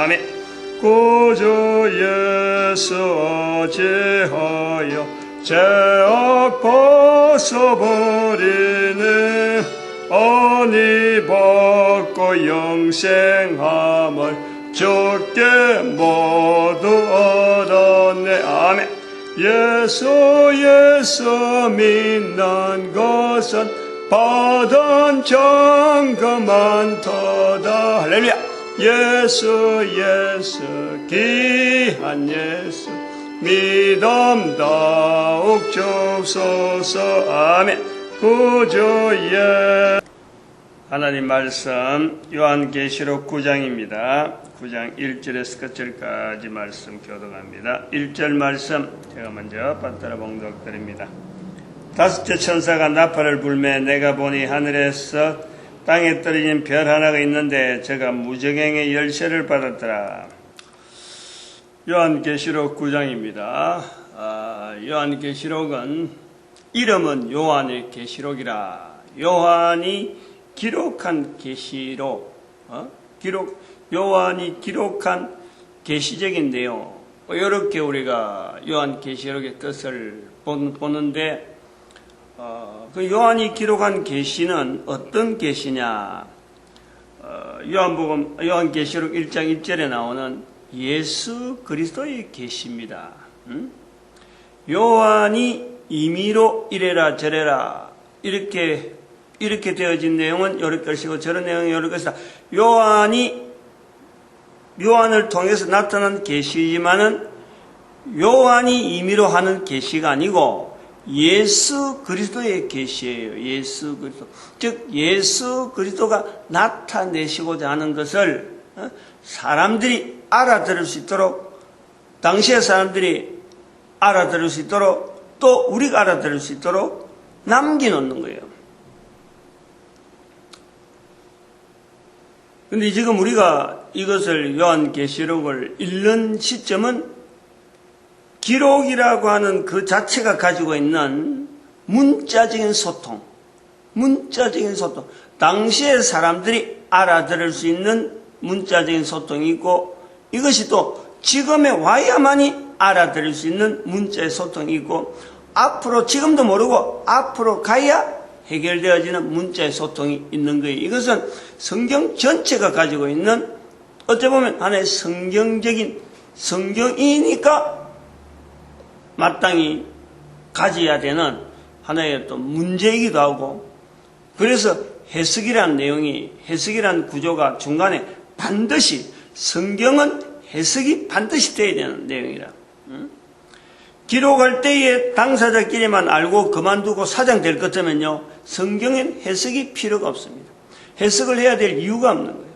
아멘. 구주 예수 어찌하여 죄악 벗어버리는 언니 받고 영생함을 주께 모두 얻었네. 아멘. 예수 믿는 것은 받은 증거 많도다. 할렐루야. 예수 귀한 예수 믿음 더욱 주소서. 아멘. 구주 하나님 말씀 요한계시록 9장입니다. 9장 1절에서 끝절까지 말씀 교독합니다. 1절 말씀 제가 먼저 받들어 봉독드립니다. 다섯째 천사가 나팔을 불매 내가 보니 하늘에서 땅에 떨어진 별 하나가 있는데 저가 무저갱의 열쇠를 받았더라. 요한계시록 9장입니다. 요한계시록은 이름은 요한의 계시록이라. 요한이 기록한 계시록, 요한이 기록한 계시적인 내용, 이렇게 우리가 요한계시록의 뜻을 보는데, 그 요한이 기록한 계시는 어떤 계시냐? 요한계시록 1장 1절에 나오는 예수 그리스도의 계시입니다. 요한이 임의로 이래라 저래라 이렇게 되어진 내용은 요럴 것이고 저런 내용은 요럴 것이다. 요한을 통해서 나타난 계시지만은 요한이 임의로 하는 계시가 아니고 예수 그리스도의 계시예요. 예수 그리스도. 즉 예수 그리스도가 나타내시고자 하는 것을 사람들이 알아들을 수 있도록, 당시의 사람들이 알아들을 수 있도록, 또 우리가 알아들을 수 있도록 남겨놓는 거예요. 근데 지금 우리가 이것을 요한계시록을 읽는 시점은 기록이라고 하는 그 자체가 가지고 있는 문자적인 소통, 당시의 사람들이 알아들을 수 있는 문자적인 소통이 있고, 이것이 또 지금에 와야만이 알아들을 수 있는 문자의 소통이 있고, 앞으로 지금도 모르고 앞으로 가야 해결되어지는 문자의 소통이 있는 거예요. 이것은 성경 전체가 가지고 있는, 어찌 보면 하나의 성경이니까 마땅히 가져야 되는 하나의 또 문제이기도 하고, 그래서 해석이란 구조가 중간에 반드시, 성경은 해석이 반드시 되어야 되는 내용이라. 기록할 때에 당사자끼리만 알고 그만두고 사장될 것 같으면요, 성경엔 해석이 필요가 없습니다. 해석을 해야 될 이유가 없는 거예요.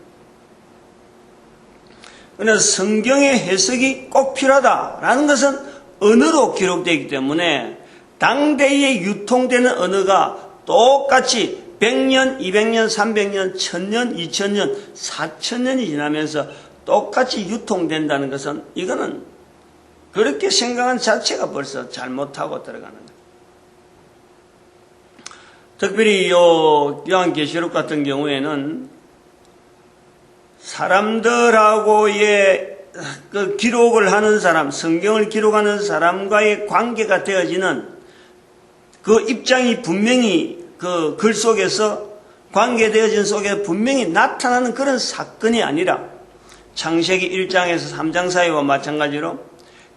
그러나 성경의 해석이 꼭 필요하다라는 것은 언어로 기록되어 있기 때문에 당대에 유통되는 언어가 똑같이 100년, 200년, 300년, 1000년, 2000년, 4000년이 지나면서 똑같이 유통된다는 것은, 이거는 그렇게 생각한 자체가 벌써 잘못하고 들어가는 거예요. 특별히 요한계시록 같은 경우에는 사람들하고의 그 기록을 하는 사람, 성경을 기록하는 사람과의 관계가 되어지는 그 입장이 분명히 그 글 속에서, 관계되어진 속에 분명히 나타나는 그런 사건이 아니라, 창세기 1장에서 3장 사이와 마찬가지로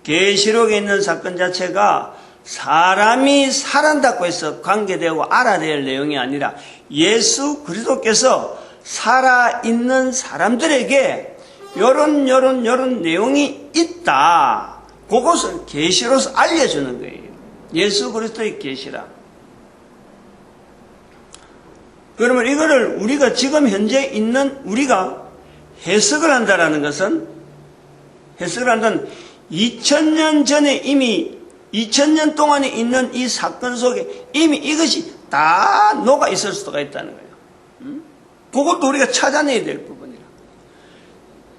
계시록에 있는 사건 자체가 사람이 살아난다고 해서 관계되고 알아야 될 내용이 아니라 예수 그리스도께서 살아있는 사람들에게 요런 내용이 있다, 그것을 계시로서 알려주는 거예요. 예수 그리스도의 계시라. 그러면 이거를 우리가 지금 현재 있는 우리가 해석을 한다라는 것은, 2000년 전에 이미 2000년 동안에 있는 이 사건 속에 이미 이것이 다 녹아 있을 수가 있다는 거예요. 그것도 우리가 찾아내야 될 부분이라.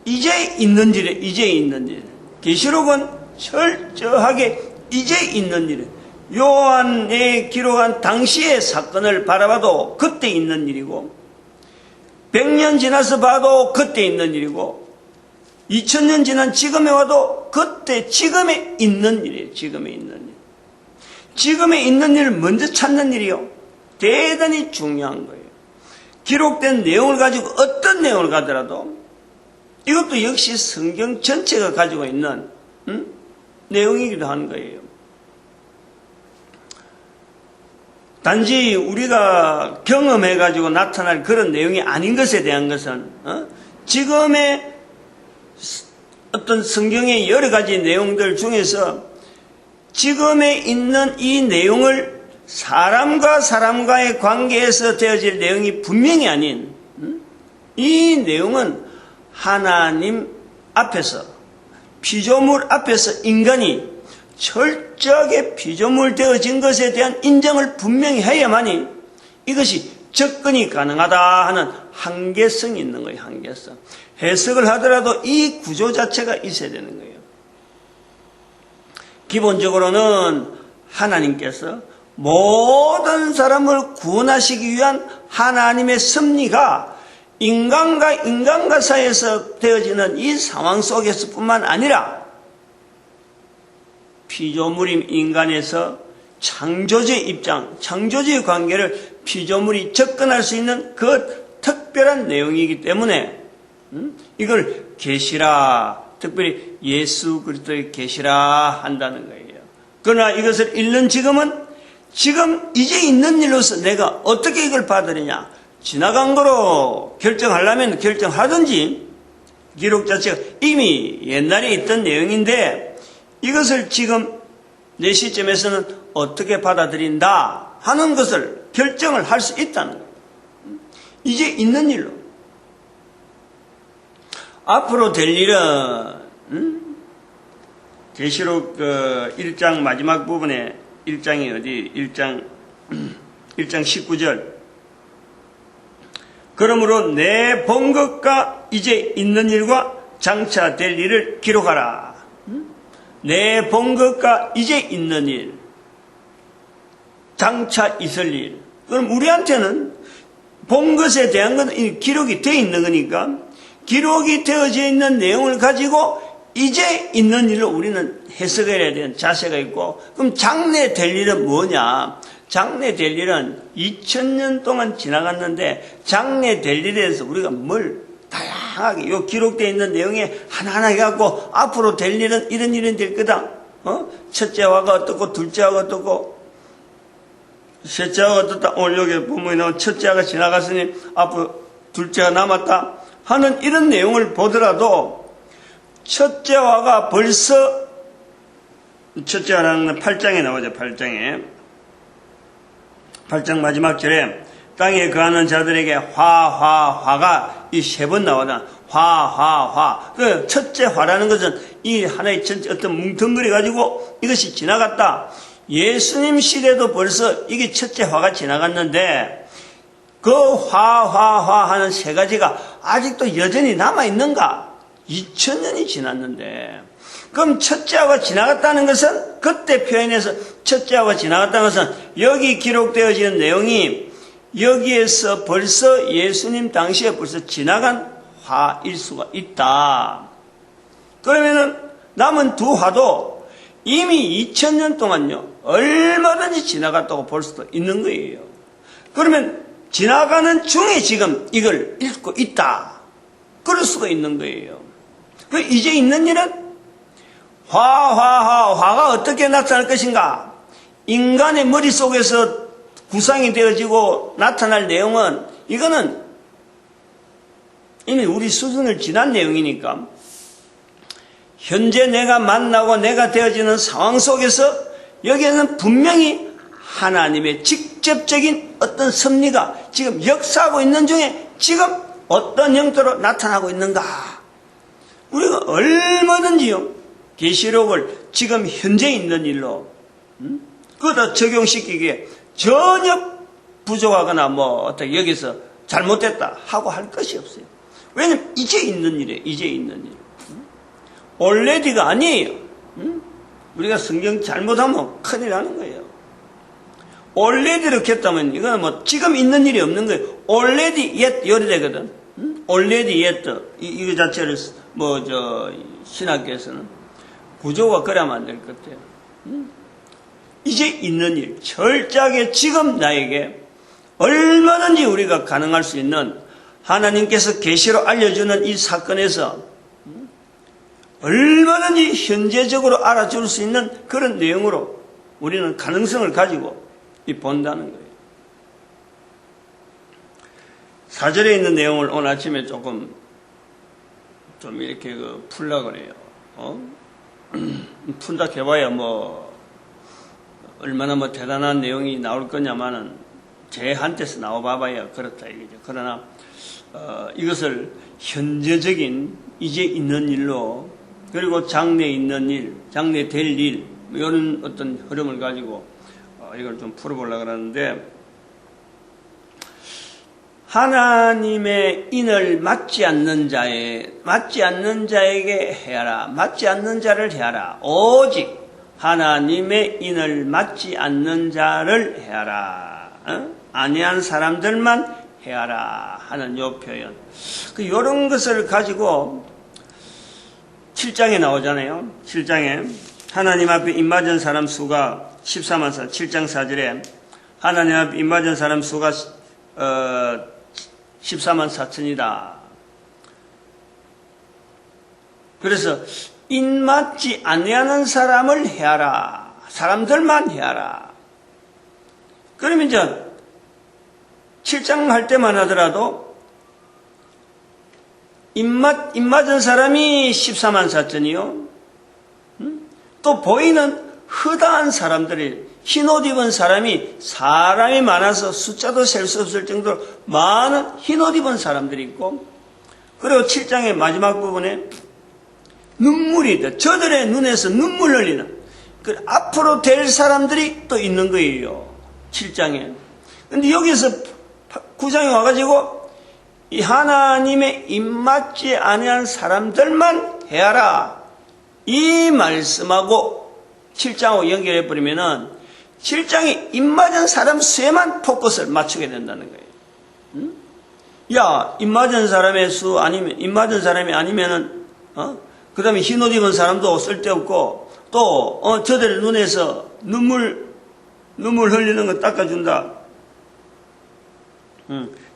이제 있는 일에. 계시록은 철저하게 이제 있는 일에, 요한에 기록한 당시의 사건을 바라봐도 그때 있는 일이고, 100년 지나서 봐도 그때 있는 일이고, 2000년 지난 지금에 와도 그때 지금에 있는 일이에요. 지금에 있는 일. 지금에 있는 일을 먼저 찾는 일이요. 대단히 중요한 거예요. 기록된 내용을 가지고 어떤 내용을 가더라도 이것도 역시 성경 전체가 가지고 있는 내용이기도 하는 거예요. 단지 우리가 경험해가지고 나타날 그런 내용이 아닌 것에 대한 것은 지금의 어떤 성경의 여러 가지 내용들 중에서 지금에 있는 이 내용을 사람과 사람과의 관계에서 되어질 내용이 분명히 아닌 이 내용은 하나님 앞에서 피조물 앞에서 인간이 철저하게 피조물 되어진 것에 대한 인정을 분명히 해야만이 이것이 접근이 가능하다 하는 한계성이 있는 거예요. 한계성. 해석을 하더라도 이 구조 자체가 있어야 되는 거예요. 기본적으로는 하나님께서 모든 사람을 구원하시기 위한 하나님의 섭리가 인간과 인간과 사이에서 되어지는 이 상황 속에서 뿐만 아니라 피조물인 인간에서 창조주의 입장, 창조주의 관계를 피조물이 접근할 수 있는 그 특별한 내용이기 때문에 이걸 계시라, 특별히 예수 그리스도의 계시라 한다는 거예요. 그러나 이것을 읽는 지금은 지금 이제 있는 일로서 내가 어떻게 이걸 받으느냐, 지나간 거로 결정하려면 결정하든지 기록 자체가 이미 옛날에 있던 내용인데 이것을 지금 내 시점에서는 어떻게 받아들인다 하는 것을 결정을 할 수 있다는 거예요. 이제 있는 일로. 앞으로 될 일은 계시록 1장 마지막 부분에 1장이 어디 1장 19절 그러므로 내 본 것과 이제 있는 일과 장차 될 일을 기록하라. 내 본 것과 이제 있는 일, 장차 있을 일. 그럼 우리한테는 본 것에 대한 건 기록이 되어 있는 거니까 기록이 되어져 있는 내용을 가지고 이제 있는 일을 우리는 해석해야 되는 자세가 있고, 그럼 장래 될 일은 뭐냐? 장래 될 일은 2000년 동안 지나갔는데 장래 될 일에 대해서 우리가 뭘 다양하게 요 기록되어 있는 내용에 하나하나 해갖고 앞으로 될 일은 이런 일은 될 거다. 첫째 화가 어떻고 둘째 화가 어떻고 셋째 화가 어떻다. 오늘 여기 본문에 나온 첫째 화가 지나갔으니 앞으로 둘째가 남았다 하는 이런 내용을 보더라도 첫째 화가 벌써 첫째 화는 8장에 나오죠. 8장 마지막 절에 땅에 거하는 자들에게 화가 이 세 번 나오잖아. 화. 그 첫째 화라는 것은 이 하나의 전체 어떤 뭉텅거려 가지고 이것이 지나갔다. 예수님 시대도 벌써 이게 첫째 화가 지나갔는데 그 화 하는 세 가지가 아직도 여전히 남아있는가? 2000년이 지났는데 그럼 첫째 화가 지나갔다는 것은 그때 표현해서 첫째 화가 지나갔다는 것은 여기 기록되어지는 내용이 여기에서 벌써 예수님 당시에 벌써 지나간 화일 수가 있다. 그러면은 남은 두 화도 이미 2000년 동안요 얼마든지 지나갔다고 볼 수도 있는 거예요. 그러면 지나가는 중에 지금 이걸 읽고 있다. 그럴 수가 있는 거예요. 그 이제 있는 일은 화가 어떻게 나타날 것인가? 인간의 머릿속에서 구상이 되어지고 나타날 내용은 이거는 이미 우리 수준을 지난 내용이니까 현재 내가 만나고 내가 되어지는 상황 속에서 여기에는 분명히 하나님의 직접적인 어떤 섭리가 지금 역사하고 있는 중에 지금 어떤 형태로 나타나고 있는가? 우리가 얼마든지요 계시록을 지금 현재 있는 일로 그거다 적용시키기에 전혀 부족하거나 어떻게 여기서 잘못됐다 하고 할 것이 없어요. 왜냐면 이제 있는 일이에요. 이제 있는 일. already가 아니에요. 우리가 성경 잘못하면 큰일 나는 거예요. already 이렇게 했다면 이거는 지금 있는 일이 없는 거예요. already yet 요리 되거든. already yet 이거 자체를 신학계에서는 구조가 그래야만 안 될 것 같아요. 이제 있는 일, 철저하게 지금 나에게 얼마든지 우리가 가능할 수 있는 하나님께서 계시로 알려주는 이 사건에서 얼마든지 현재적으로 알아줄 수 있는 그런 내용으로 우리는 가능성을 가지고 본다는 거예요. 4절에 있는 내용을 오늘 아침에 좀 이렇게 풀려고 그래요. 푼다 해봐야 얼마나 대단한 내용이 나올 거냐마는 제한테서 나와봐야 그렇다 이거죠. 그러나 이것을 현재적인 이제 있는 일로, 그리고 장래에 있는 일, 장래 될 일, 이런 어떤 흐름을 가지고 이걸 좀 풀어보려고 하는데, 하나님의 인을 맞지 않는 자에게 해하라. 맞지 않는 자를 해하라. 오직 하나님의 인을 맞지 않는 자를 해하라. 아니한 사람들만 해하라 하는 요 표현. 요런 것을 가지고 7장에 나오잖아요. 7장에 하나님 앞에 입맞은 사람 수가 14만 4, 7장 4절에 하나님 앞에 입맞은 사람 수가 14만 4천이다. 그래서 인맞지 아니하는 사람을 해하라. 사람들만 해하라. 그러면 이제 7장 할 때만 하더라도 입맞은 사람이 14만 4천이요. 또 보이는 허다한 사람들이, 흰옷 입은 사람이 많아서 숫자도 셀 수 없을 정도로 많은 흰옷 입은 사람들이 있고, 그리고 7장의 마지막 부분에 눈물이 있다. 저들의 눈에서 눈물 흘리는 앞으로 될 사람들이 또 있는 거예요. 7장에. 근데 여기서 9장에 와가지고 이 하나님의 입맞지 아니한 사람들만 해하라. 이 말씀하고 7장하고 연결해버리면은 7장이 입맞은 사람 수에만 포커스를 맞추게 된다는 거예요. 야, 입맞은 사람의 수 아니면, 입맞은 사람이 아니면은, 그 다음에 흰옷 입은 사람도 쓸데없고, 또, 저들의 눈에서 눈물 흘리는 거 닦아준다.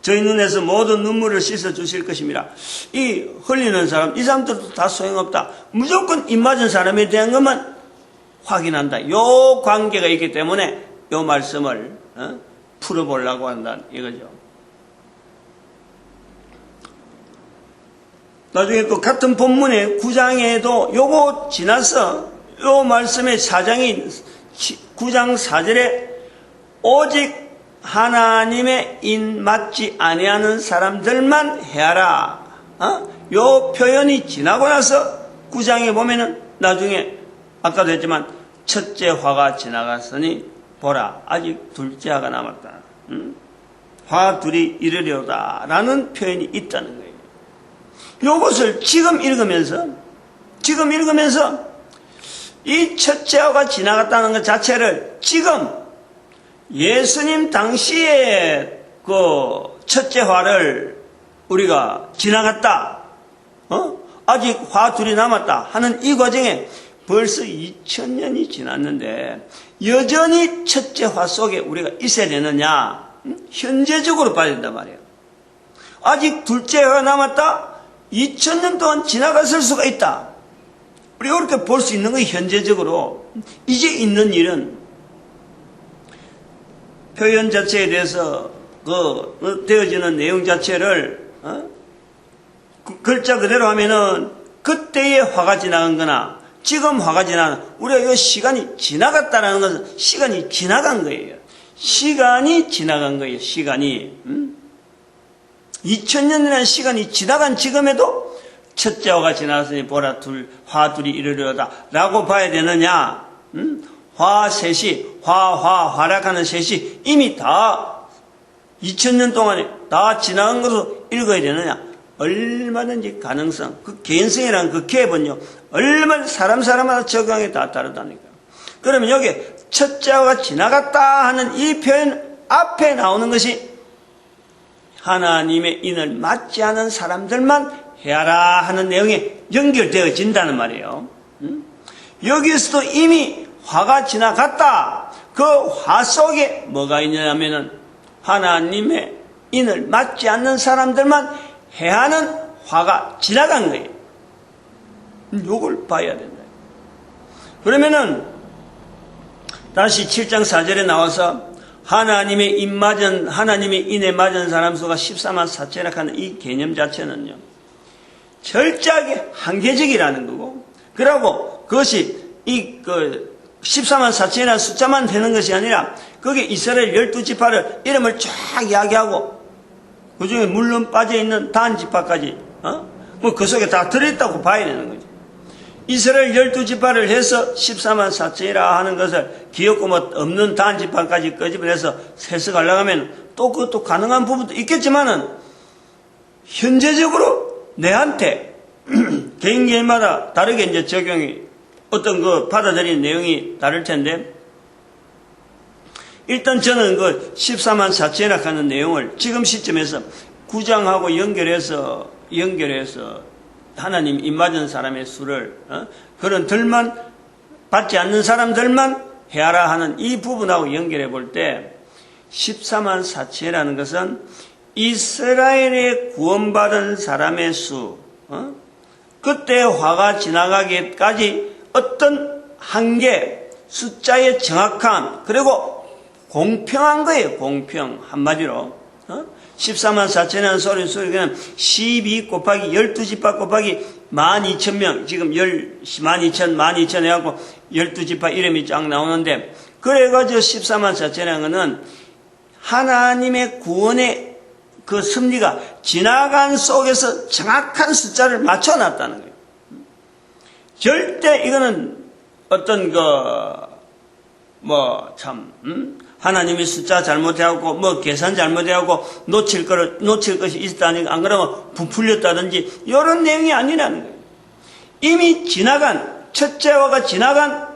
저희 눈에서 모든 눈물을 씻어 주실 것입니다. 이 흘리는 사람, 이 사람들도 다 소용없다. 무조건 입맞은 사람에 대한 것만 확인한다. 요 관계가 있기 때문에 요 말씀을 풀어보려고 한다 이거죠. 나중에 또 같은 본문의 9장에도 요거 지나서 요 말씀의 4장인 9장 4절에 오직 하나님의 인 맞지 아니하는 사람들만 해하라. 요 표현이 지나고 나서 9장에 보면은 나중에 아까도 했지만 첫째 화가 지나갔으니 보라 아직 둘째 화가 남았다. 화 둘이 이르려다 라는 표현이 있다는 거예요. 요것을 지금 읽으면서 이 첫째 화가 지나갔다는 것 자체를 지금 예수님 당시에 그 첫째 화를 우리가 지나갔다, 아직 화 둘이 남았다 하는 이 과정에 벌써 2000년이 지났는데 여전히 첫째 화 속에 우리가 있어야 되느냐? 현재적으로 봐야 된단 말이에요. 아직 둘째 화가 남았다? 2000년 동안 지나갔을 수가 있다. 우리가 그렇게 볼 수 있는 거예요. 현재적으로. 이제 있는 일은 표현 자체에 대해서 되어지는 내용 자체를 글자 그대로 하면은 그때의 화가 지나간 거나 지금 화가 지나간, 우리가 이 시간이 지나갔다라는 것은 시간이 지나간 거예요. 시간이 지나간 거예요. 시간이 2000년이라는 시간이 지나간 지금에도 첫째 화가 지나갔으니 보라 화 둘이 이르려다 라고 봐야 되느냐? 화 셋이 활약하는 셋이 이미 다 2000년 동안에 다 지나간 것으로 읽어야 되느냐? 얼마든지 가능성, 그 개인성이라는 그 갭은요, 얼마나 사람마다 적용이 다 다르다니까. 그러면 여기 첫째 화가 지나갔다 하는 이 표현 앞에 나오는 것이 하나님의 인을 맞지 않은 사람들만 해야라 하는 내용에 연결되어진다는 말이에요. 여기서도 이미 화가 지나갔다. 그 화 속에 뭐가 있냐면은 하나님의 인을 맞지 않는 사람들만 해야 하는 화가 지나간 거예요. 이걸 봐야 된다. 그러면은 다시 7장 4절에 나와서 하나님의 인에 맞은 사람 수가 14만 4천이라 하는 이 개념 자체는요, 철저하게 한계적이라는 거고, 그러고 그것이 14만 4천이라는 숫자만 되는 것이 아니라 거기에 이스라엘 12지파를 이름을 쫙 이야기하고 그 중에 물론 빠져있는 단 지파까지 뭐 그 속에 다 들어있다고 봐야 되는 거죠. 이스라엘 12지파를 해서 14만 4천이라 하는 것을 기억고 뭐 없는 단 지파까지 끄집어내서 세석하려고 하면 또 그것도 가능한 부분도 있겠지만은 현재적으로 내한테 개인마다 다르게 이제 적용이 어떤 그 받아들이는 내용이 다를 텐데, 일단 저는 그 14만 4천이라 하는 내용을 지금 시점에서 9장하고 연결해서 하나님 입맞은 사람의 수를 그런 들만 받지 않는 사람들만 해야라 하는 이 부분하고 연결해 볼 때 14만 4천이라는 것은 이스라엘의 구원받은 사람의 수, 그때 화가 지나가기까지 어떤 한계, 숫자의 정확함, 그리고 공평한 거예요. 공평. 한마디로 14만 4천이라는 소리는 12 곱하기 12지파 곱하기 12,000명, 지금 12,000 해갖고 12지파 이름이 쫙 나오는데, 그래가지고 14만 4천이라는 거는 하나님의 구원의 그 섭리가 지나간 속에서 정확한 숫자를 맞춰놨다는 거예요. 절대 이거는 어떤 하나님이 숫자 잘못해갖고 뭐 계산 잘못해갖고 놓칠 것이 있다니, 안 그러면 부풀렸다든지 이런 내용이 아니라는 거예요. 이미 지나간, 첫째화가 지나간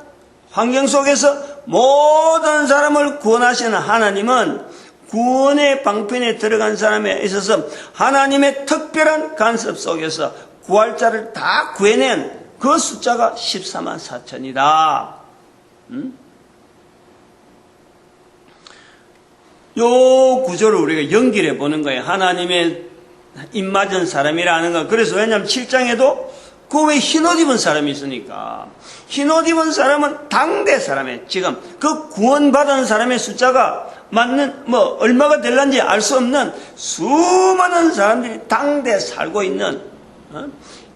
환경 속에서 모든 사람을 구원하시는 하나님은 구원의 방편에 들어간 사람에 있어서 하나님의 특별한 간섭 속에서 구할 자를 다 구해낸 그 숫자가 14만 4천이다. 요 구조를 우리가 연결해 보는 거예요. 하나님의 입맞은 사람이라는 거. 그래서 왜냐하면 7장에도 그 외에 흰옷 입은 사람이 있으니까, 흰옷 입은 사람은 당대 사람의, 지금 그 구원받은 사람의 숫자가 맞는 얼마가 될런지 알 수 없는 수많은 사람들이 당대 살고 있는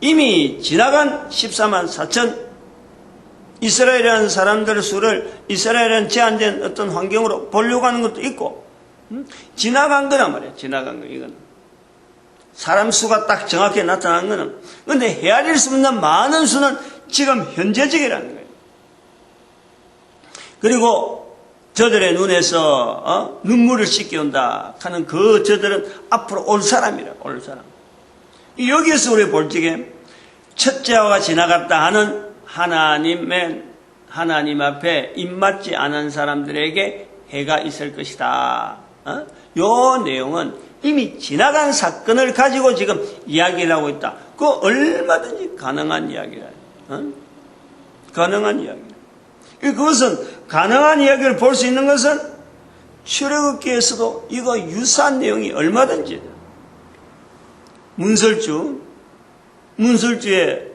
이미 지나간 14만 4천 이스라엘이라는 사람들의 수를 이스라엘은 제한된 어떤 환경으로 보려고 하는 것도 있고, 지나간 거란 말이에요. 지나간 거. 이건 사람 수가 딱 정확히 나타난 거는, 근데 헤아릴 수 없는 많은 수는 지금 현재적이라는 거예요. 그리고 저들의 눈에서 눈물을 씻겨온다 하는 그 저들은 앞으로 올 사람이라. 올 사람. 여기에서 우리 볼 적에 첫째화가 지나갔다 하는 하나님 앞에 입맞지 않은 사람들에게 해가 있을 것이다. 요 내용은 이미 지나간 사건을 가지고 지금 이야기를 하고 있다. 그거 얼마든지 가능한 이야기라. 가능한 이야기. 그것은 가능한 이야기를 볼 수 있는 것은 출애굽기에서도 이거 유사한 내용이 얼마든지. 문설주에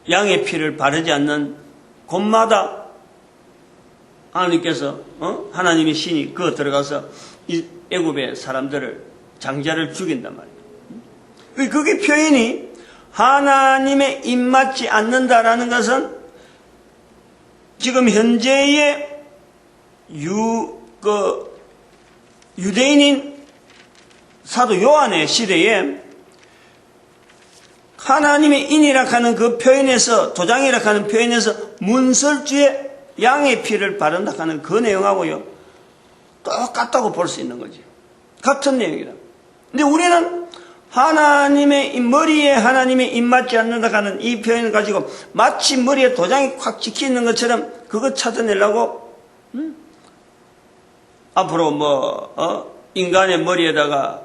양의 피를 바르지 않는 곳마다 하나님께서 하나님의 신이 그거 들어가서 이 애굽의 사람들을 장자를 죽인단 말이에요. 그게 표현이 하나님의 입맞지 않는다라는 것은 지금 현재의 유대인인 사도 요한의 시대에 하나님의 인이라 하는 그 표현에서, 도장이라 하는 표현에서 문설주에 양의 피를 바른다 하는 그 내용하고요, 똑같다고 볼 수 있는 거지. 같은 내용이다. 근데 우리는 하나님의 머리에 하나님의 입맞지 않는다 하는 이 표현을 가지고 마치 머리에 도장이 콱 찍혀 있는 것처럼 그거 찾아내려고 앞으로 인간의 머리에다가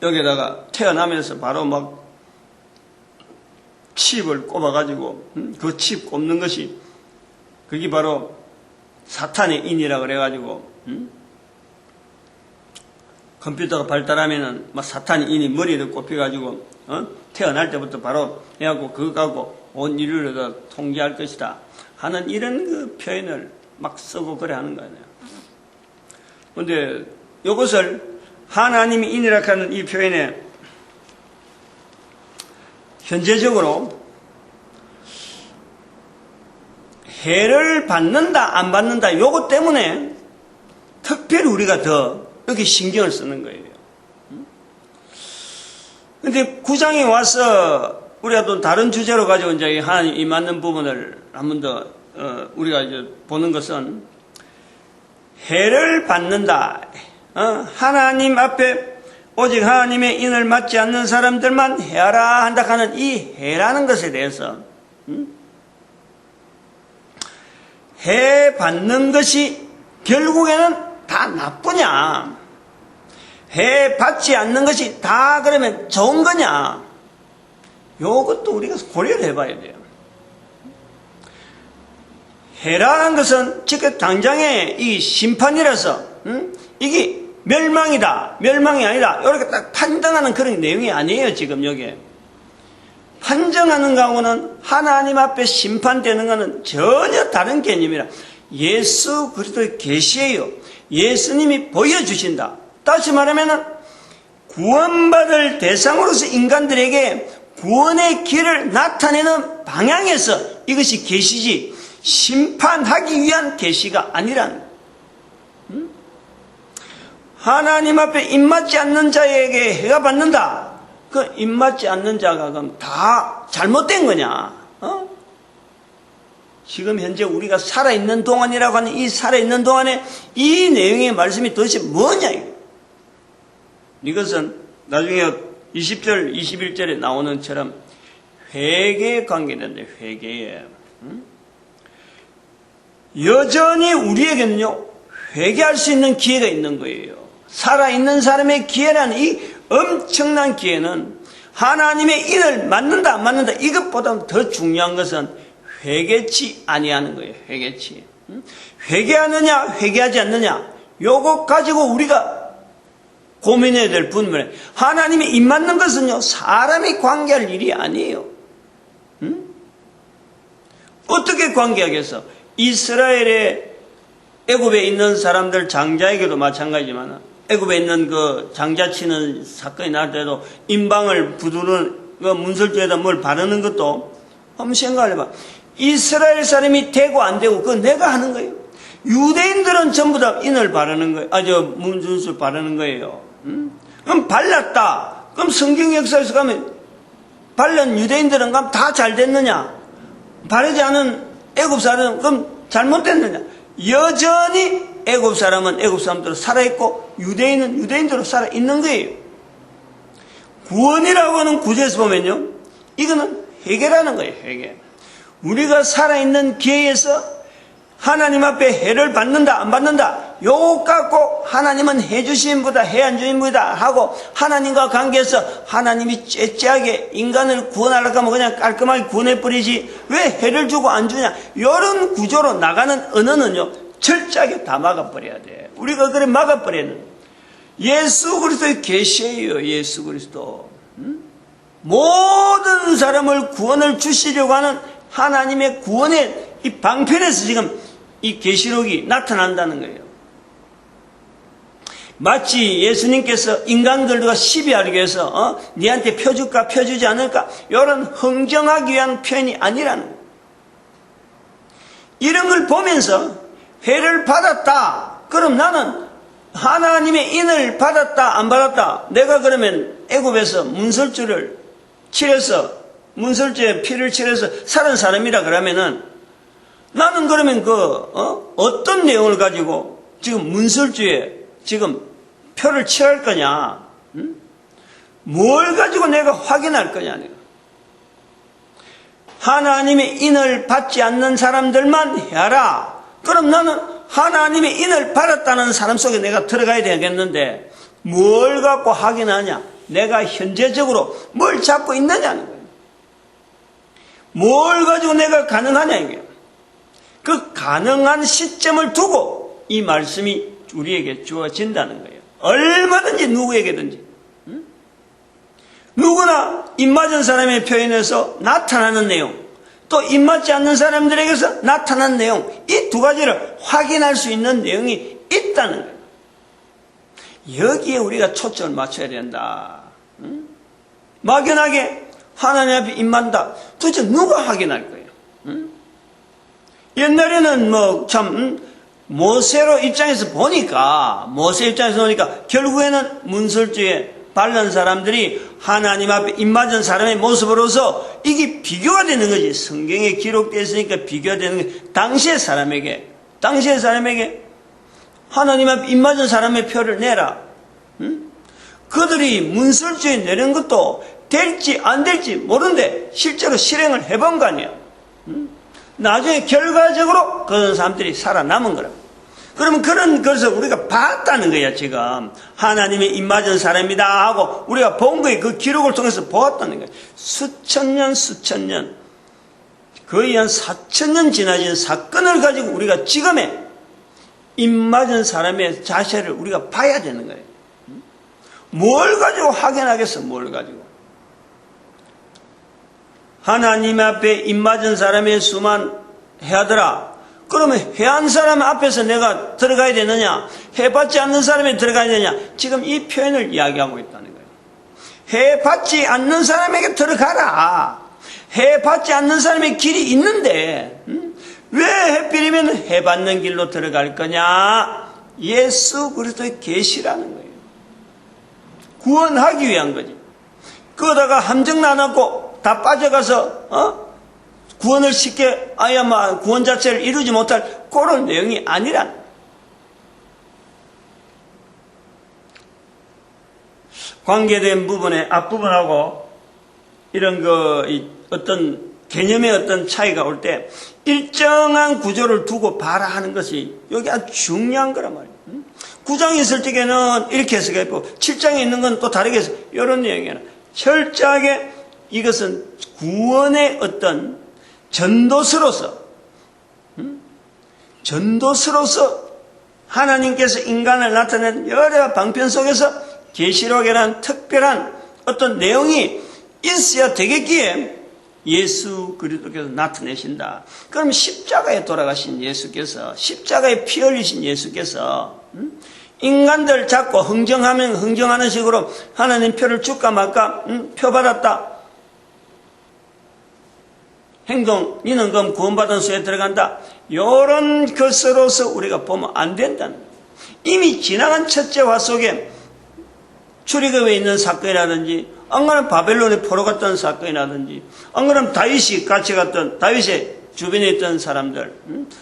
여기에다가 태어나면서 바로 막 칩을 꼽아가지고 그 칩 꼽는 것이 그게 바로 사탄의 인이라 그래가지고 컴퓨터가 발달하면은 막 사탄의 인이 머리를 꼽혀가지고 태어날 때부터 바로 해갖고 그거 갖고 온 인류를 다 통제할 것이다 하는 이런 그 표현을 막 쓰고 그래 하는 거예요. 근데 이것을 하나님이 인이라 하는 이 표현에 현재적으로 해를 받는다 안 받는다 요것 때문에 특별히 우리가 더 이렇게 신경을 쓰는 거예요. 근데 9장에 와서 우리가 또 다른 주제로 가지고 이제 하나님 이 맞는 부분을 한 번 더 우리가 이제 보는 것은 해를 받는다. 하나님 앞에 오직 하나님의 인을 맞지 않는 사람들만 해하라 한다 하는 이 해라는 것에 대해서 해 받는 것이 결국에는 다 나쁘냐? 해 받지 않는 것이 다 그러면 좋은 거냐? 요것도 우리가 고려를 해봐야 돼요. 해라는 것은 지금 당장의 이 심판이라서 이게 멸망이다, 멸망이 아니다 이렇게 딱 판정하는 그런 내용이 아니에요. 지금 여기에 판정하는 거하고는 하나님 앞에 심판되는 것은 전혀 다른 개념이라 예수 그리스도의 계시예요. 예수님이 보여주신다. 다시 말하면 구원받을 대상으로서 인간들에게 구원의 길을 나타내는 방향에서 이것이 계시지 심판하기 위한 계시가 아니란. 하나님 앞에 입맞지 않는 자에게 해가 받는다. 그 입맞지 않는 자가 그럼 다 잘못된 거냐? 지금 현재 우리가 살아있는 동안이라고 하는 이 살아있는 동안에 이 내용의 말씀이 도대체 뭐냐? 이것은 나중에 20절, 21절에 나오는 처럼 회개에 관계된다. 회개에. 여전히 우리에게는요, 회개할 수 있는 기회가 있는 거예요. 살아있는 사람의 기회라는 이 엄청난 기회는 하나님의 인을 맞는다 안 맞는다 이것보다 더 중요한 것은 회개치 아니하는 거예요. 회개치. 회개하느냐 회개하지 않느냐 요것 가지고 우리가 고민해야 될 분명해. 하나님의 입 맞는 것은요 사람이 관계할 일이 아니에요. 어떻게 관계하겠어? 이스라엘의 애굽에 있는 사람들 장자에게도 마찬가지지만 애굽에 있는 그 장자 치는 사건이 날 때도 인방을 부두는 그 문설주에다 뭘 바르는 것도 한번 생각을 해봐. 이스라엘 사람이 되고 안 되고 그건 내가 하는 거예요. 유대인들은 전부 다 인을 바르는 거예요. 문준술 바르는 거예요. 그럼 발랐다. 그럼 성경 역사에서 가면 발른 유대인들은 그럼 다 잘 됐느냐? 바르지 않은 애굽 사람은 그럼 잘못됐느냐? 여전히 애굽 사람은 애굽 사람대로 살아있고 유대인은 유대인대로 살아있는 거예요. 구원이라고 하는 구절에서 보면요, 이거는 회개라는 거예요. 회개. 우리가 살아있는 기회에서 하나님 앞에 해를 받는다 안 받는다 요것 갖고 하나님은 해주신 분이다 해 안 주신 분이다 하고 하나님과 관계에서 하나님이 째째하게 인간을 구원하려고 하면 그냥 깔끔하게 구원해버리지 왜 해를 주고 안 주냐 이런 구조로 나가는 언어는요 철저하게 다 막아버려야 돼. 우리가 그래 막아버리는 예수 그리스도의 계시예요. 예수 그리스도. 모든 사람을 구원을 주시려고 하는 하나님의 구원의 이 방편에서 지금 이 계시록이 나타난다는 거예요. 마치 예수님께서 인간들과 시비하기 위해서 니한테 펴줄까 펴주지 않을까 이런 흥정하기 위한 표현이 아니라는 거예요. 이런 걸 보면서 회를 받았다. 그럼 나는 하나님의 인을 받았다 안 받았다. 내가 그러면 애굽에서 문설주를 칠해서 문설주에 피를 칠해서 살은 사람이라 그러면은 나는 그러면 어떤 내용을 가지고 지금 문설주에 지금 표를 칠할 거냐? 뭘 가지고 내가 확인할 거냐? 하나님의 인을 받지 않는 사람들만 해라. 그럼 나는 하나님의 인을 받았다는 사람 속에 내가 들어가야 되겠는데 뭘 갖고 하긴 하냐? 내가 현재적으로 뭘 잡고 있느냐는 거예요. 뭘 가지고 내가 가능하냐 이거예요. 그 가능한 시점을 두고 이 말씀이 우리에게 주어진다는 거예요. 얼마든지 누구에게든지. 누구나 입맞은 사람의 표현에서 나타나는 내용, 또 입맞지 않는 사람들에게서 나타나는 내용, 이 두 가지를 확인할 수 있는 내용이 있다는 거예요. 여기에 우리가 초점을 맞춰야 된다. 막연하게 하나님 앞에 입만다. 도대체 누가 확인할 거예요? 옛날에는 모세 입장에서 보니까 결국에는 문설주에 바른 사람들이 하나님 앞에 입맞은 사람의 모습으로서 이게 비교가 되는 거지. 성경에 기록되어 있으니까 비교가 되는 거지. 당시의 사람에게 하나님 앞에 입맞은 사람의 표를 내라. 그들이 문설주에 내는 것도 될지 안 될지 모르는데 실제로 실행을 해본 거 아니야. 나중에 결과적으로 그런 사람들이 살아남은 거라. 그러면 그런 것을 우리가 봤다는 거야. 지금 하나님의 입맞은 사람이다 하고 우리가 본 거에 그 기록을 통해서 보았다는 거야. 수천 년 거의 한 4,000년 지나진 사건을 가지고 우리가 지금의 입맞은 사람의 자세를 우리가 봐야 되는 거예요. 뭘 가지고 확인하겠어? 뭘 가지고? 하나님 앞에 입맞은 사람의 수만 해하더라. 그러면 해한 사람 앞에서 내가 들어가야 되느냐? 해받지 않는 사람이 들어가야 되느냐? 지금 이 표현을 이야기하고 있다는 거예요. 해받지 않는 사람에게 들어가라. 해받지 않는 사람의 길이 있는데 왜 해필이면 해받는 길로 들어갈 거냐? 예수 그리스도의 계시라는 거예요. 구원하기 위한 거지. 그러다가 함정 나눠고 다 빠져가서 구원을 쉽게 구원 자체를 이루지 못할 그런 내용이 아니란. 관계된 부분의 앞부분하고 이런 어떤 개념의 어떤 차이가 올 때 일정한 구조를 두고 봐라 하는 것이 여기 아주 중요한 거란 말이에요. 9장에 있을 적에는 이렇게 해석해 있고 7장에 있는 건 또 다르게 해서 이런 내용이에요. 철저하게 이것은 구원의 어떤 전도서로서 하나님께서 인간을 나타낸 여러 방편 속에서 계시록이라는 특별한 어떤 내용이 있어야 되겠기에 예수 그리스도께서 나타내신다. 그럼 십자가에 돌아가신 예수께서, 십자가에 피 흘리신 예수께서 인간들 잡고 흥정하면 흥정하는 식으로 하나님 표를 줄까 말까, 표 받았다. 행동, 니는 그럼 구원받은 수에 들어간다. 이런 것으로서 우리가 보면 안 된다는 거예요. 이미 지나간 첫째 화 속에 출애굽에 있는 사건이라든지, 안 그러면 바벨론에 포로 갔던 사건이라든지, 안 그러면 다윗이 같이 갔던, 다윗의 주변에 있던 사람들,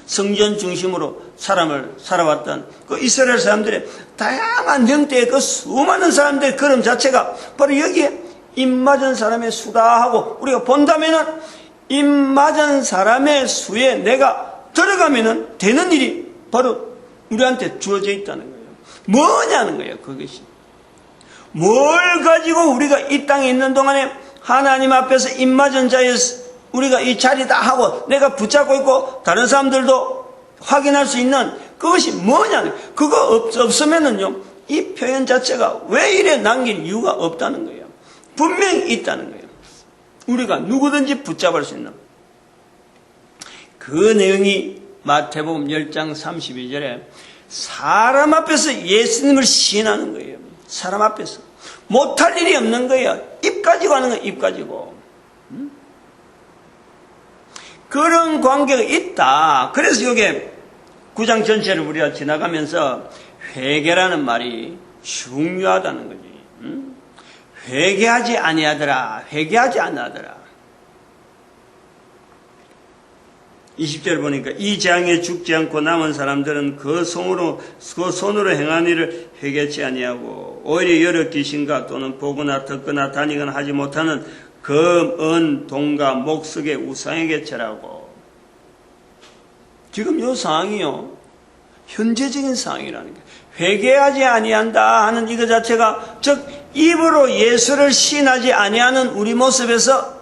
성전 중심으로 살아왔던 그 이스라엘 사람들의 다양한 형태의 그 수많은 사람들의 걸음 자체가 바로 여기에 입맞은 사람의 수다 하고 우리가 본다면은 입맞은 사람의 수에 내가 들어가면은 되는 일이 바로 우리한테 주어져 있다는 거예요. 뭐냐는 거예요, 그것이. 뭘 가지고 우리가 이 땅에 있는 동안에 하나님 앞에서 입맞은 자의 우리가 이 자리다 하고 내가 붙잡고 있고 다른 사람들도 확인할 수 있는 그것이 뭐냐. 그거 없으면은요, 이 표현 자체가 왜 이래 남길 이유가 없다는 거예요. 분명히 있다는 거예요. 우리가 누구든지 붙잡을 수 있는 그 내용이 마태복음 10장 32절에 사람 앞에서 예수님을 시인하는 거예요. 사람 앞에서 못할 일이 없는 거예요. 입 가지고 하는 거예요. 입 가지고. 그런 관계가 있다. 그래서 이게 9장 전체를 우리가 지나가면서 회개라는 말이 중요하다는 거지. 회개하지 아니하더라. 회개하지 않하더라. 20절 보니까 이 재앙에 죽지 않고 남은 사람들은 그 손으로 행한 일을 회개치 아니하고 오히려 여러 귀신과 또는 보거나 듣거나 다니거나 하지 못하는 금, 은, 동과 목석의 우상에게 절하고. 지금 이 상황이요, 현재적인 상황이라는 거예요. 회개하지 아니한다 하는 이거 자체가, 즉 입으로 예수를 시인하지 아니하는 우리 모습에서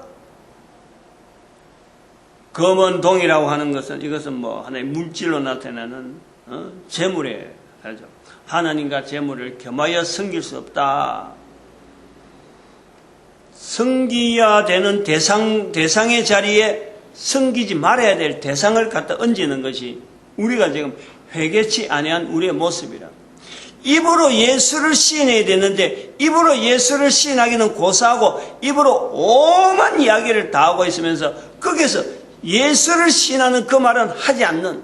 검은 동이라고 하는 것은, 이것은 뭐 하나의 물질로 나타나는 재물에 하죠. 하나님과 재물을 겸하여 섬길 수 없다. 섬기야 되는 대상의 자리에 섬기지 말아야 될 대상을 갖다 얹는 것이 우리가 지금 회개치 아니한 우리의 모습이라. 입으로 예수를 시인해야 되는데 입으로 예수를 시인하기는 고사하고 입으로 오만 이야기를 다 하고 있으면서 거기서 예수를 시인하는 그 말은 하지 않는,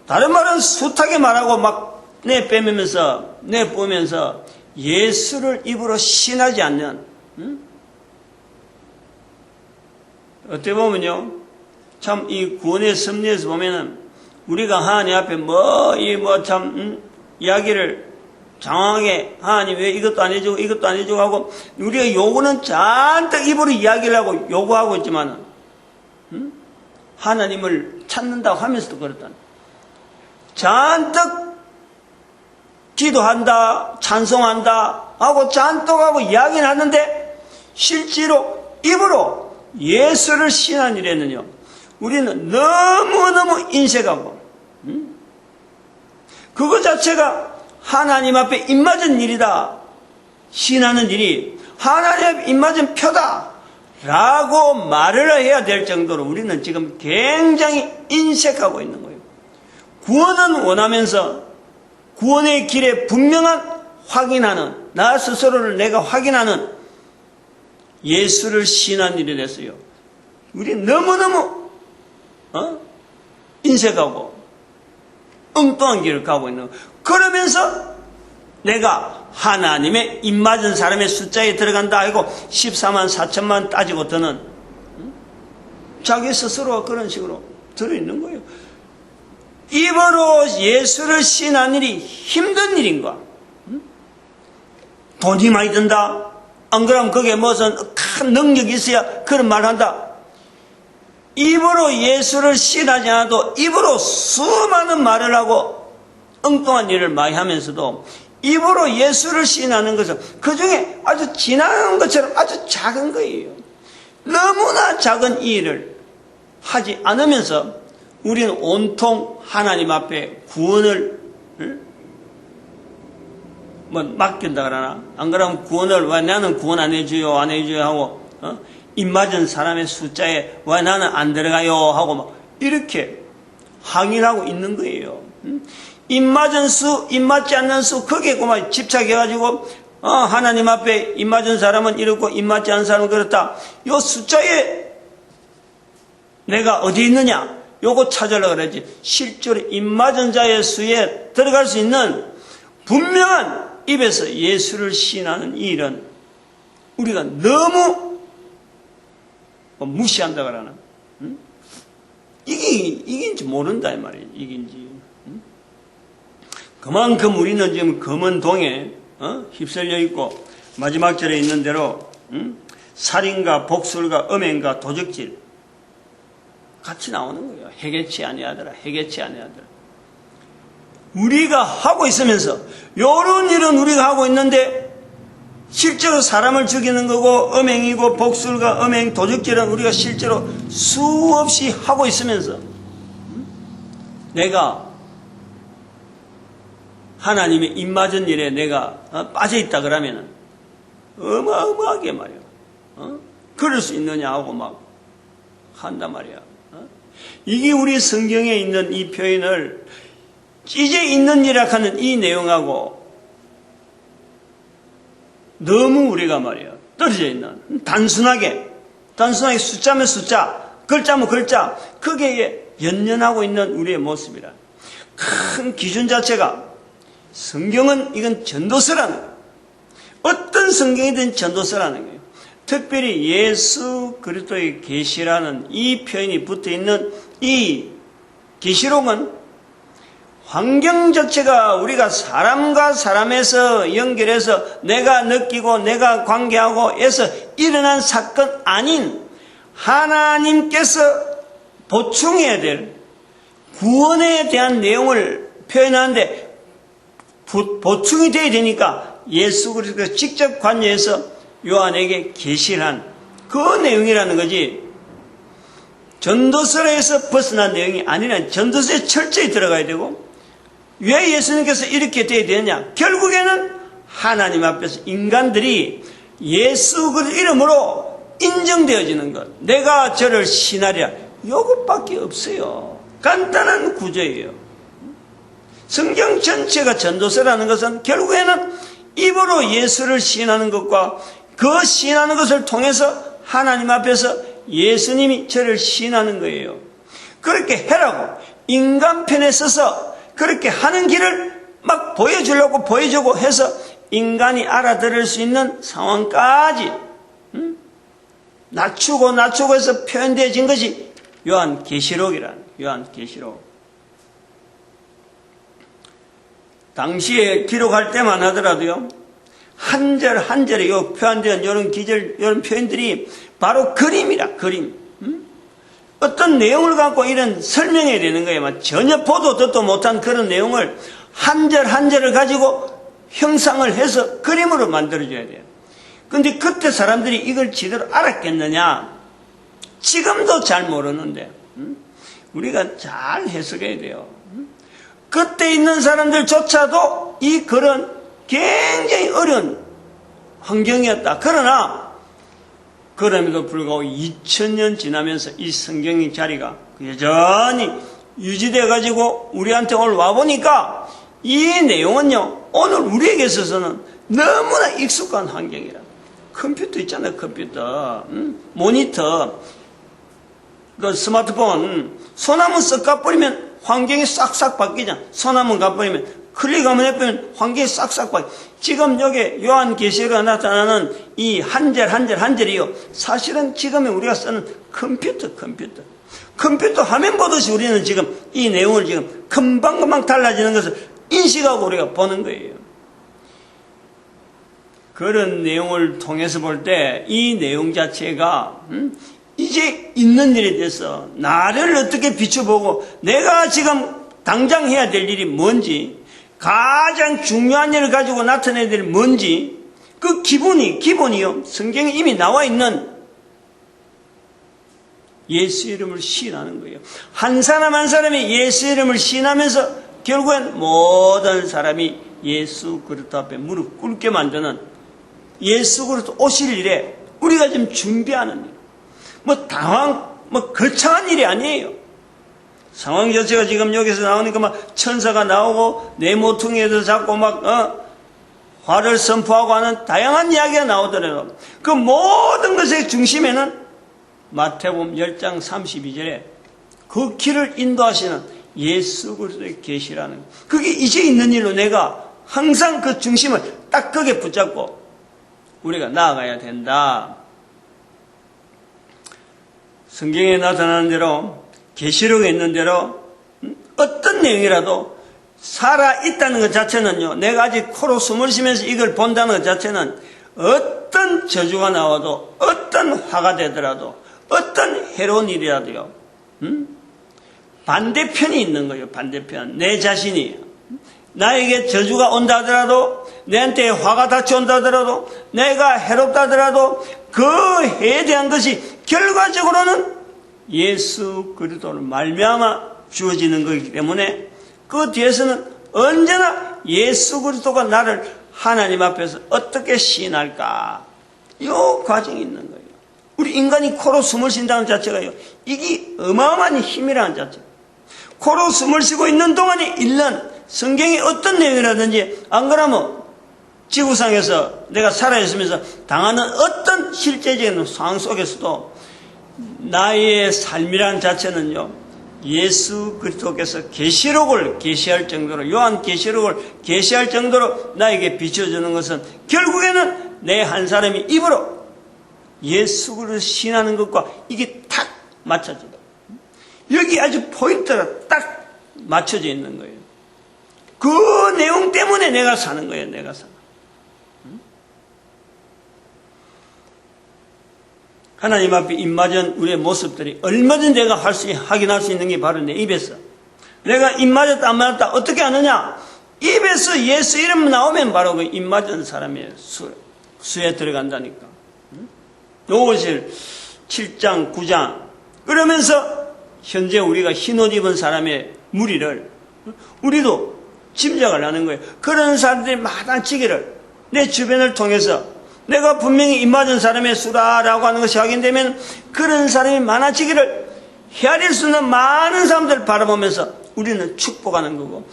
다른 말은 숱하게 말하고 막 내빼면서 내뿜으면서 예수를 입으로 시인하지 않는, 어떻게 보면요, 참 이 구원의 섭리에서 보면은 우리가 하나님 앞에 이야기를 장황하게, 하나님 왜 이것도 안 해주고 이것도 안 해주고 하고 우리가 요구는 잔뜩 입으로 이야기를 하고 요구하고 있지만 하나님을 찾는다고 하면서도 그렇다. 잔뜩 기도한다, 찬송한다 하고 잔뜩 하고 이야기는 하는데 실제로 입으로 예수를 시인한 일에는요, 우리는 너무너무 인색하고 그것 자체가 하나님 앞에 입맞은 일이다. 시인하는 일이 하나님 앞에 입맞은 표다 라고 말을 해야 될 정도로 우리는 지금 굉장히 인색하고 있는 거예요. 구원은 원하면서 구원의 길에 분명한 확인하는, 나 스스로를 내가 확인하는 예수를 시인한 일이 됐어요. 우리 너무너무 인색하고 엉뚱한 길을 가고 있는 거예요. 그러면서 내가 하나님의 입맞은 사람의 숫자에 들어간다 하고 14만 4천만 따지고 드는 자기 스스로가 그런 식으로 들어있는 거예요. 입으로 예수를 시인한 일이 힘든 일인가? 돈이 많이 든다? 안 그러면 거기에 무슨 큰 능력이 있어야 그런 말을 한다? 입으로 예수를 시인하지 않아도 입으로 수많은 말을 하고 엉뚱한 일을 많이 하면서도 입으로 예수를 시인하는 것은 그 중에 아주 지나간 것처럼 아주 작은 거예요. 너무나 작은 이 일을 하지 않으면서 우리는 온통 하나님 앞에 구원을 맡긴다 그러나, 안 그러면 구원을 왜 나는 구원 안 해줘요 안 해줘요 하고 입맞은 사람의 숫자에 왜 나는 안 들어가요 하고 막 이렇게 항의를 하고 있는 거예요. 입맞은 수, 입맞지 않는 수, 거기에 그만 집착해가지고 하나님 앞에 입맞은 사람은 이렇고 입맞지 않은 사람은 그렇다. 요 숫자에 내가 어디 있느냐 요거 찾으려고 그러지. 실제로 입맞은 자의 수에 들어갈 수 있는 분명한 입에서 예수를 시인하는 이 일은 우리가 너무 무시한다 그러나, 이긴지 모른다 이 말이에요. 이긴지. 그만큼 우리는 지금 검은 동에 휩쓸려 있고 마지막 절에 있는 대로 살인과 복술과 음행과 도적질 같이 나오는 거예요. 해결치 아니하더라. 해결치 아니하더라. 우리가 하고 있으면서 이런 일은 우리가 하고 있는데 실제로 사람을 죽이는 거고 음행이고 복술과 음행, 도적질은 우리가 실제로 수없이 하고 있으면서 내가 하나님의 입맞은 일에 내가 빠져있다 그러면 어마어마하게 말이야. 그럴 수 있느냐 하고 막 한단 말이야. 이게 우리 성경에 있는 이 표현을 이제 있는 일이라 하는 이 내용하고 너무 우리가 말이야 떨어져 있는, 단순하게 숫자면 숫자, 글자면 글자, 거기에 연연하고 있는 우리의 모습이라. 큰 기준 자체가 성경은 이건 전도서라는 거예요. 어떤 성경이든 전도서라는 거예요. 특별히 예수 그리스도의 계시라는 이 표현이 붙어있는 이 계시록은 환경 자체가 우리가 사람과 사람에서 연결해서 내가 느끼고 내가 관계하고 해서 일어난 사건 아닌 하나님께서 보충해야 될 구원에 대한 내용을 표현하는데 보충이 돼야 되니까 예수 그리스도가 직접 관여해서 요한에게 계시를 한 그 내용이라는 거지. 전도서에서 벗어난 내용이 아니라 전도서에 철저히 들어가야 되고, 왜 예수님께서 이렇게 돼야 되느냐? 결국에는 하나님 앞에서 인간들이 예수 그리스도 이름으로 인정되어지는 것, 내가 저를 신하리라, 이것밖에 없어요. 간단한 구조예요. 성경 전체가 전도서라는 것은 결국에는 입으로 예수를 시인하는 것과 그 시인하는 것을 통해서 하나님 앞에서 예수님이 저를 시인하는 거예요. 그렇게 해라고 인간 편에 서서 그렇게 하는 길을 막 보여주고 해서 인간이 알아들을 수 있는 상황까지 낮추고 해서 표현되어진 것이 요한계시록이란 요한계시록. 당시에 기록할 때만 하더라도요, 한 절 한 절에 표현된 이런 기절, 이런 표현들이 바로 그림이라, 그림. 어떤 내용을 갖고 이런 설명해야 되는 거예요. 전혀 보도 듣도 못한 그런 내용을 한 절 한 절을 가지고 형상을 해서 그림으로 만들어줘야 돼요. 근데 그때 사람들이 이걸 제대로 알았겠느냐? 지금도 잘 모르는데, 우리가 잘 해석해야 돼요. 그때 있는 사람들조차도 이 글은 굉장히 어려운 환경이었다. 그러나 그럼에도 불구하고 2000년 지나면서 이 성경의 자리가 여전히 유지되어 가지고 우리한테 오늘 와보니까 이 내용은요, 오늘 우리에게 있어서는 너무나 익숙한 환경이라. 컴퓨터 있잖아요. 컴퓨터, 모니터, 그 스마트폰, 손 한번 쓱 까버리면 환경이 싹싹 바뀌잖아. 손 한번 까버리면, 클릭 한번 해보면 환경이 싹싹 바뀌어. 지금 여기 요한계시록에 나타나는 이 한 절 한 절 한 절이요, 사실은 지금 우리가 쓰는 컴퓨터 화면 보듯이 우리는 지금 이 내용을 지금 금방금방 달라지는 것을 인식하고 우리가 보는 거예요. 그런 내용을 통해서 볼 때 이 내용 자체가 이제 있는 일에 대해서 나를 어떻게 비춰보고 내가 지금 당장 해야 될 일이 뭔지, 가장 중요한 일을 가지고 나타내야 될 뭔지, 그 기본이요, 성경에 이미 나와 있는 예수 이름을 시인하는 거예요. 한 사람 한 사람이 예수 이름을 시인하면서 결국엔 모든 사람이 예수 그리스도 앞에 무릎 꿇게 만드는, 예수 그리스도 오실 일에 우리가 지금 준비하는 일. 거창한 일이 아니에요. 상황 자체가 지금 여기서 나오니까 막 천사가 나오고 내 모퉁이에서 잡고 화를 선포하고 하는 다양한 이야기가 나오더라도 그 모든 것의 중심에는 마태복음 10장 32절에 그 길을 인도하시는 예수 그리스도의 계시라는 것. 그게 이제 있는 일로 내가 항상 그 중심을 딱 거기에 붙잡고 우리가 나아가야 된다. 성경에 나타나는 대로, 계시록에 있는 대로 어떤 내용이라도 살아있다는 것 자체는요, 내가 아직 코로 숨을 쉬면서 이걸 본다는 것 자체는 어떤 저주가 나와도, 어떤 화가 되더라도, 어떤 해로운 일이라도요, 반대편이 있는 거예요. 반대편. 내 자신이 나에게 저주가 온다 하더라도, 내한테 화가 닥쳐온다 하더라도, 내가 해롭다 하더라도 그 해에 대한 것이 결과적으로는 예수 그리스도를 말미암아 주어지는 것이기 때문에 그 뒤에서는 언제나 예수 그리스도가 나를 하나님 앞에서 어떻게 시인할까, 이 과정이 있는 거예요. 우리 인간이 코로 숨을 쉰다는 자체가요, 이게 어마어마한 힘이라는 자체. 코로 숨을 쉬고 있는 동안에 읽는 성경의 어떤 내용이라든지, 안 그러면 지구상에서 내가 살아있으면서 당하는 어떤 실제적인 상황 속에서도 나의 삶이라는 자체는요, 예수 그리스도께서 계시록을 계시할 정도로, 요한 계시록을 계시할 정도로 나에게 비춰주는 것은 결국에는 내 한 사람이 입으로 예수 그리스도를 신하는 것과 이게 탁 맞춰져. 여기 아주 포인트가 딱 맞춰져 있는 거예요. 그 내용 때문에 내가 사는 거예요. 내가 사는. 하나님 앞에 입맞은 우리의 모습들이 얼마든지 내가 확인할 수 있는 게 바로 내 입에서, 내가 입 맞았다 안 맞았다 어떻게 아느냐? 입에서 예수 이름 나오면 바로 그 입 맞은 사람의 수에 들어간다니까. 요것을 7장 9장 그러면서 현재 우리가 흰옷 입은 사람의 무리를 우리도 짐작을 하는 거예요. 그런 사람들이 마땅치기를 내 주변을 통해서 내가 분명히 입 맞은 사람의 수라라고 하는 것이 확인되면 그런 사람이 많아지기를 헤아릴 수 있는 많은 사람들을 바라보면서 우리는 축복하는 거고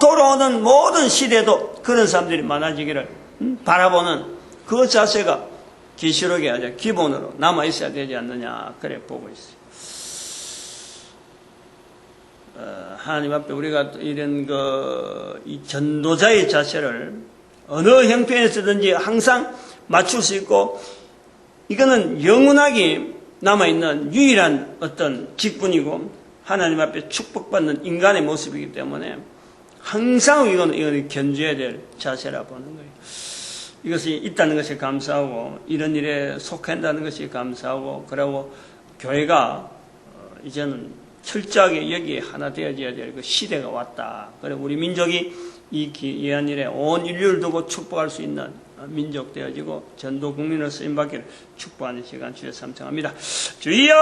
돌아오는 모든 시대도 그런 사람들이 많아지기를 바라보는 그 자세가 계시록의 아주 기본으로 남아있어야 되지 않느냐 그래 보고 있어요. 하나님 앞에 우리가 이런 이 전도자의 자세를 어느 형편에서든지 항상 맞출 수 있고 이거는 영원하게 남아있는 유일한 어떤 직분이고 하나님 앞에 축복받는 인간의 모습이기 때문에 항상 이거는 견줘야 될 자세라 보는 거예요. 이것이 있다는 것이 감사하고 이런 일에 속한다는 것이 감사하고 그리고 교회가 이제는 철저하게 여기에 하나 되어져야 될 그 시대가 왔다. 그리고 우리 민족이 이 귀한 일에 온 인류를 두고 축복할 수 있는 민족 되어지고 전도 국민으로 쓰임받기를 축복하는 시간 주여 삼청합니다. 주여!